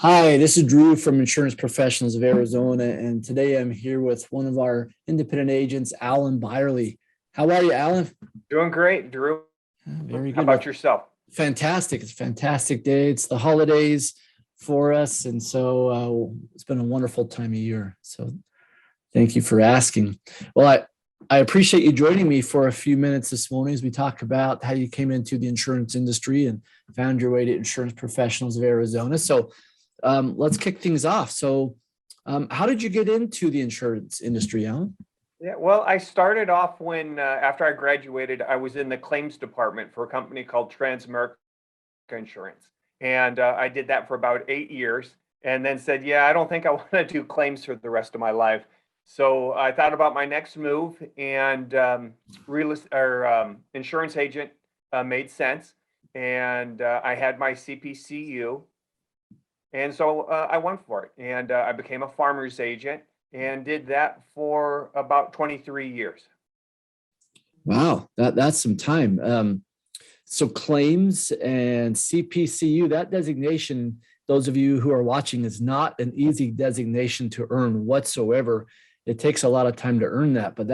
Hi, this is Drew from Insurance Professionals of Arizona, and today I'm here with one of our independent agents, Alan Byerly. How are you, Alan? Doing great, Drew. Very How good. about Well, yourself? fantastic. It's a fantastic day. It's the holidays for us, and so it's been a wonderful time of year. So thank you for asking. Well, I appreciate you joining me for a few minutes this morning as we talk about how you came into the insurance industry and found your way to Insurance Professionals of Arizona. So let's kick things off. So, how did you get into the insurance industry, Alan? Yeah, well, I started off when after I graduated, I was in the claims department for a company called Transamerica Insurance, and I did that for about 8 years, and then said, "Yeah, I don't think I want to do claims for the rest of my life." So I thought about my next move, and insurance agent made sense, and I had my CPCU. And so I went for it, and I became a farmer's agent and did that for about 23 years. Wow, that's some time. So claims and CPCU, that designation, those of you who are watching, is not an easy designation to earn whatsoever. It takes a lot of time to earn that, but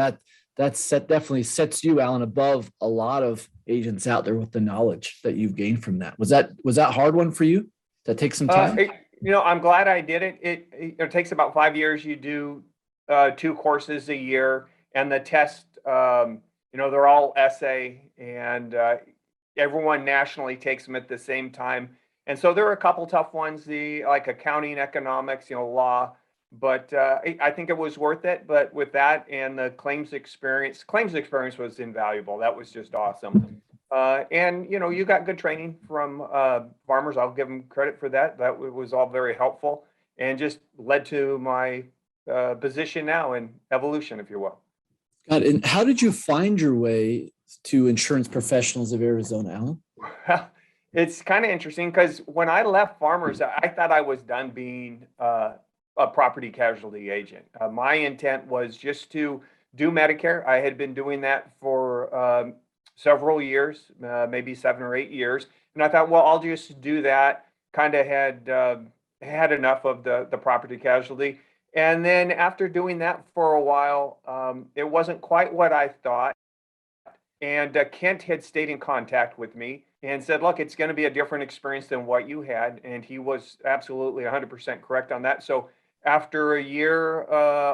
definitely sets you, Alan, above a lot of agents out there with the knowledge that you've gained from that. Was that hard one for you? That take some Uh, time? it, I'm glad I did it. It takes about 5 years. You do two courses a year, and the test, they're all essay, and everyone nationally takes them at the same time. And so there are a couple tough ones, the like accounting, economics, law. But I think it was worth it. But with that and the claims experience was invaluable. That was just awesome. And you got good training from farmers. I'll give them credit for that. That was all very helpful and just led to my position now in evolution, if you will. God, and how did you find your way to Insurance Professionals of Arizona, Alan? Well, it's kind of interesting because when I left farmers, I thought I was done being a property casualty agent. My intent was just to do Medicare. I had been doing that for several years, maybe 7 or 8 years, and I thought, well, I'll just do that. Kind of had enough of the property casualty, and then after doing that for a while, it wasn't quite what I thought. And Kent had stayed in contact with me and said, look, it's going to be a different experience than what you had. And he was absolutely 100% correct on that. So after a year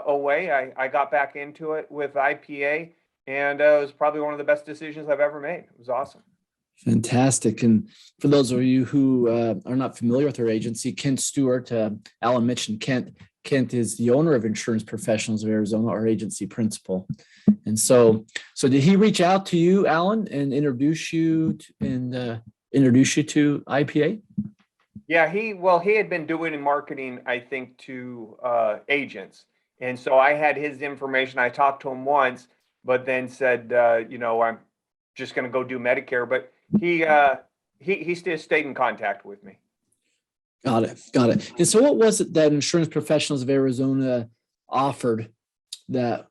away, I got back into it with IPA. And it was probably one of the best decisions I've ever made. It was awesome. Fantastic. And for those of you who are not familiar with our agency, Kent Stewart, Alan mentioned Kent. Kent is the owner of Insurance Professionals of Arizona, our agency principal. And so did he reach out to you, Alan, and introduce you to IPA? Yeah, he had been doing marketing, I think, to agents. And so I had his information. I talked to him once, but then said, I'm just going to go do Medicare. But he still stayed in contact with me. Got it. Got it. And so what was it that Insurance Professionals of Arizona offered that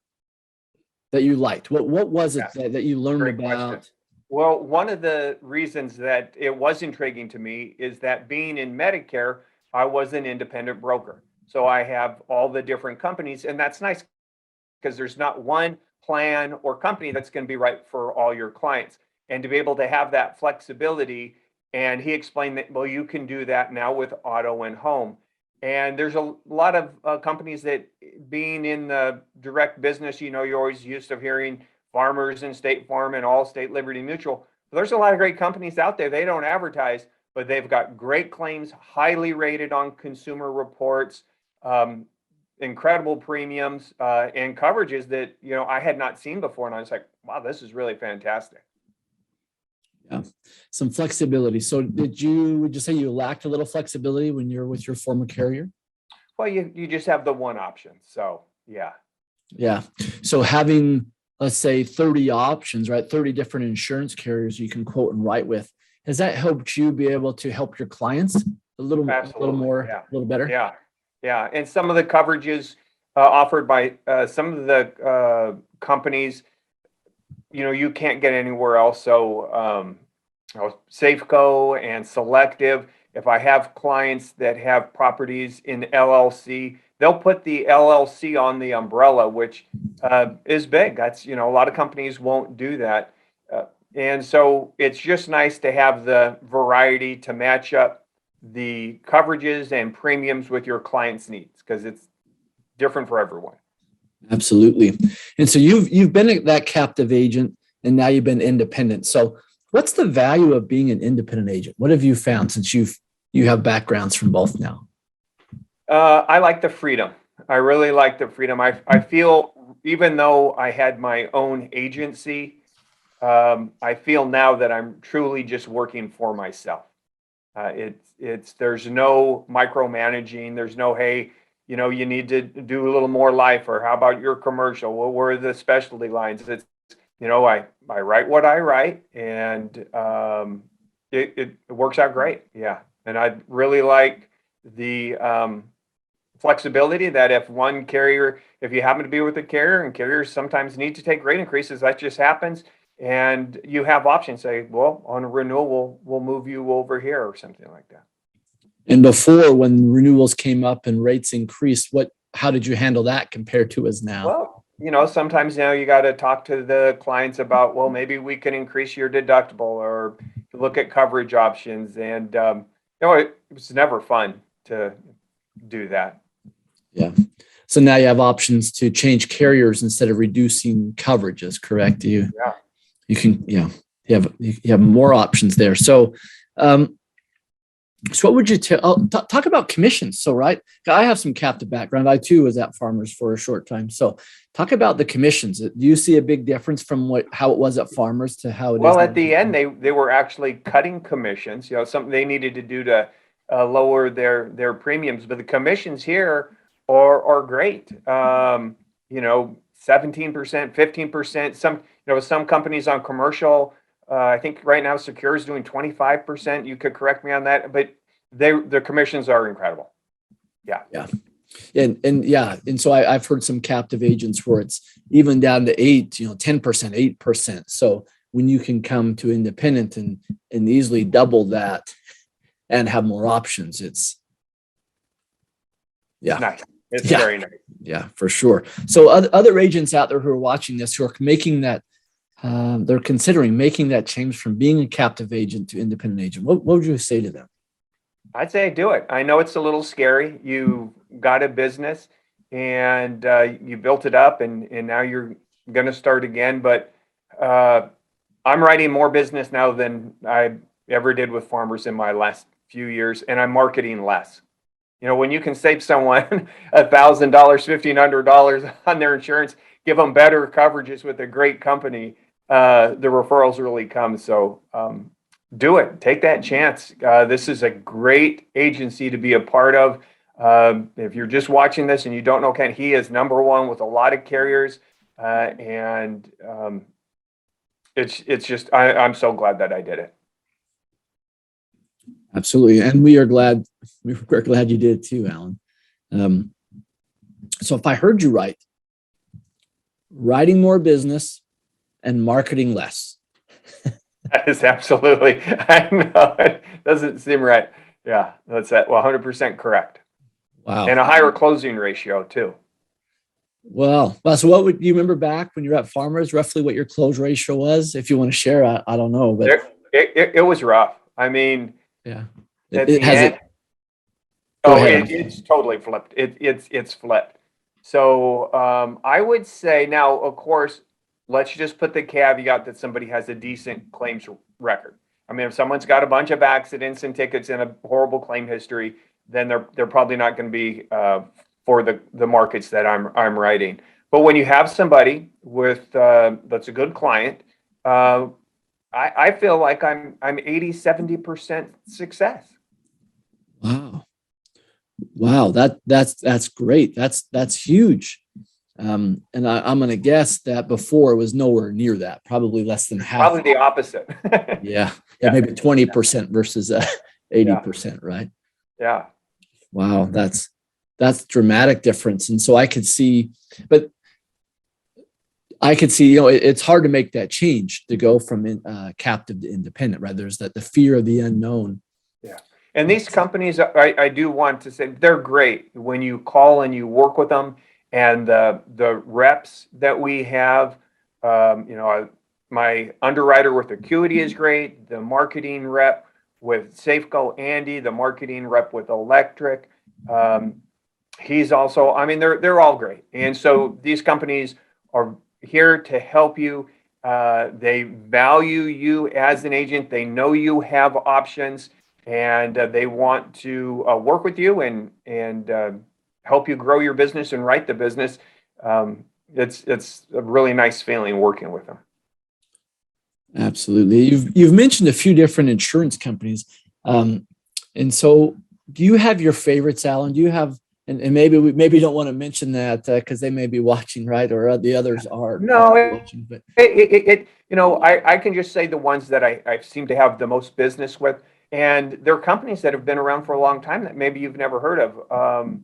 that you liked? What was it Yes, that you learned great question. about? Well, one of the reasons that it was intriguing to me is that being in Medicare, I was an independent broker. So I have all the different companies, and that's nice because there's not one plan or company that's going to be right for all your clients. And to be able to have that flexibility, and he explained that, well, you can do that now with auto and home. And there's a lot of companies that, being in the direct business, you're always used to hearing Farmers and State Farm and Allstate, Liberty Mutual. There's a lot of great companies out there. They don't advertise, but they've got great claims, highly rated on consumer reports, um, incredible premiums, and coverages that I had not seen before. And I was like, wow, this is really fantastic. Yeah, some flexibility. So would you say you lacked a little flexibility when you're with your former carrier? Well, you just have the one option. So yeah. Yeah. So having, let's say, 30 options, right? 30 different insurance carriers you can quote and write with. Has that helped you be able to help your clients Absolutely. Yeah. a little better? Yeah. Yeah. And some of the coverages offered by some of the companies, you can't get anywhere else. So Safeco and Selective, if I have clients that have properties in LLC, they'll put the LLC on the umbrella, which is big. That's, a lot of companies won't do that. And so it's just nice to have the variety to match up the coverages and premiums with your client's needs, because it's different for everyone. Absolutely. And so you've been that captive agent, and now you've been independent. So what's the value of being an independent agent? What have you found since you have backgrounds from both now? I like the freedom. I really like the freedom. I feel, even though I had my own agency, I feel now that I'm truly just working for myself. There's no micromanaging. There's no, hey, you need to do a little more life, or how about your commercial? Well, where are the specialty lines? It's, I write what I write, and it works out great. Yeah. And I really like the flexibility that if you happen to be with a carrier, and carriers sometimes need to take rate increases, that just happens. And you have options. Say, well, on a renewal, we'll move you over here, or something like that. And before, when renewals came up and rates increased, how did you handle that compared to as now? Well, sometimes now you got to talk to the clients about, well, maybe we can increase your deductible, or look at coverage options. And, it was never fun to do that. Yeah. So now you have options to change carriers instead of reducing coverages, correct? Yeah. You can, you have more options there. So, so what would you talk about commissions? So, right, I have some captive background. I too was at Farmers for a short time. So, talk about the commissions. Do you see a big difference from how it was at Farmers to how it is? Well, at the end, they were actually cutting commissions. Something they needed to do to lower their premiums. But the commissions here are great. 17%, 15%. Some companies on commercial. I think right now Secure is doing 25%. You could correct me on that, but the commissions are incredible. Yeah. Yeah. And so I've heard some captive agents where it's even down to 10%, 8%. So when you can come to independent and easily double that and have more options, it's nice. It's very nice. Yeah, for sure. So other agents out there who are watching this, who are making that, they're considering making that change from being a captive agent to independent agent, what would you say to them? I'd say do it. I know it's a little scary. You've got a business, and you built it up, and now you're going to start again. But I'm writing more business now than I ever did with Farmers in my last few years, and I'm marketing less. When you can save someone $1,000, $1,500 on their insurance, give them better coverages with a great company, the referrals really come. So do it. Take that chance. This is a great agency to be a part of. If you're just watching this and you don't know Ken, he is number one with a lot of carriers. And it's just, I'm so glad that I did it. Absolutely. And we're glad you did it too, Alan. So if I heard you right, writing more business and marketing less. That is absolutely, I know it doesn't seem right. Yeah, that's 100% correct. Wow. And a higher closing ratio too. Well, so what would you remember back when you were at Farmers, roughly what your close ratio was? If you want to share, I don't know, but it was rough. I mean, yeah, it's totally flipped. It's flipped. So I would say now, of course, let's just put the caveat that somebody has a decent claims record. I mean, if someone's got a bunch of accidents and tickets and a horrible claim history, then they're probably not going to be for the markets that I'm writing. But when you have somebody with that's a good client, I feel like I'm 80, 70% success. Wow. That's great. That's huge. And I'm going to guess that before it was nowhere near that, probably less than half. Probably the opposite. Yeah. Maybe 20% versus 80%, right? Yeah. Wow. That's dramatic difference. And so I could see, it's hard to make that change to go from captive to independent, right? There's the fear of the unknown. Yeah. And these companies, I do want to say they're great when you call and you work with them, and the reps that we have, my underwriter with Acuity is great. The marketing rep with Safeco, Andy, the marketing rep with Electric. He's also, I mean, they're all great. And so these companies are here to help you. They value you as an agent. They know you have options, and they want to work with you and help you grow your business and write the business. It's a really nice feeling working with them. Absolutely. You've mentioned a few different insurance companies. And so do you have your favorites, Alan? Do you have, and maybe you don't want to mention that because they may be watching, right? Or the others are No, watching, but I can just say the ones that I seem to have the most business with, and they're companies that have been around for a long time that maybe you've never heard of.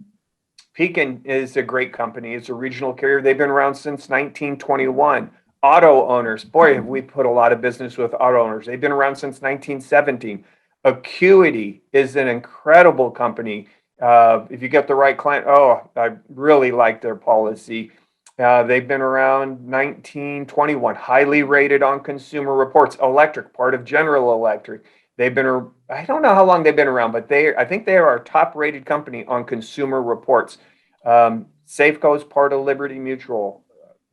Pekin is a great company. It's a regional carrier. They've been around since 1921. Auto owners, boy, have we put a lot of business with auto owners. They've been around since 1917. Acuity is an incredible company. If you get the right client, oh, I really like their policy. They've been around 1921, highly rated on Consumer Reports. Electric, part of General Electric. They've been, I don't know how long they've been around, but I think they are our top rated company on Consumer Reports. Safeco is part of Liberty Mutual.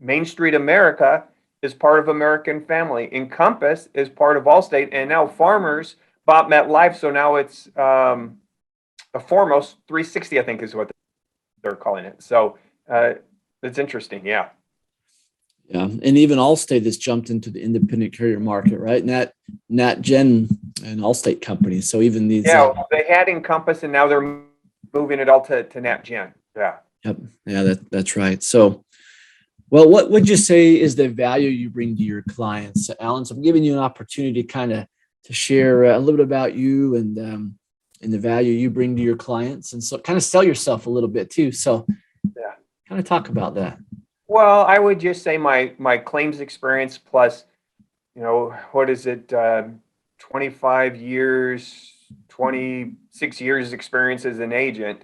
Main Street America is part of American Family. Encompass is part of Allstate, and now Farmers bought MetLife, so now it's a Foremost 360, I think is what they're calling it. So it's interesting, yeah. yeah, and even Allstate has jumped into the independent carrier market, right? Nat Gen and Allstate companies. So even these, they had Encompass, and now they're moving it all to Nat Gen. Yeah. Yep. Yeah, that's right. So, well, what would you say is the value you bring to your clients, Alan? So I'm giving you an opportunity to share a little bit about you and the value you bring to your clients, and so kind of sell yourself a little bit too. So yeah, kind of talk about that. Well, I would just say my claims experience plus, what is it, 25 years, 26 years experience as an agent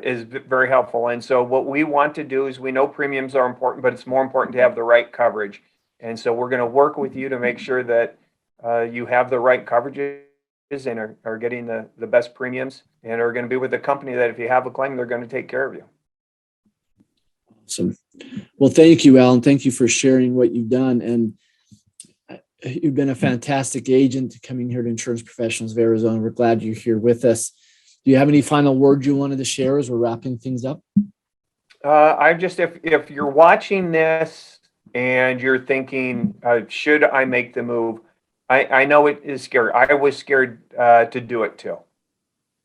is very helpful. And so what we want to do is, we know premiums are important, but it's more important to have the right coverage. And so we're going to work with you to make sure that you have the right coverages and are getting the best premiums, and are going to be with a company that if you have a claim, they're going to take care of you. Awesome. Well, thank you, Alan. Thank you for sharing what you've done. And you've been a fantastic agent coming here to Insurance Professionals of Arizona. We're glad you're here with us. Do you have any final words you wanted to share as we're wrapping things up? If you're watching this and you're thinking, should I make the move? I know it is scary. I was scared to do it too,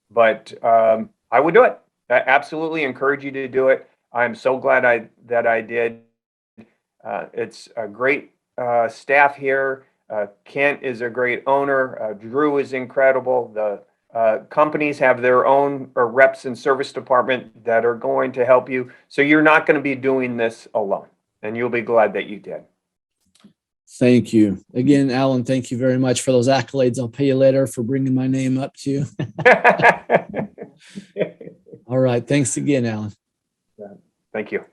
but I would do it. I absolutely encourage you to do it. I'm so glad that I did. It's a great staff here. Kent is a great owner. Drew is incredible. The companies have their own reps and service department that are going to help you. So you're not going to be doing this alone, and you'll be glad that you did. Thank you. Again, Alan, thank you very much for those accolades. I'll pay you later for bringing my name up to you. All right. Thanks again, Alan. Thank you.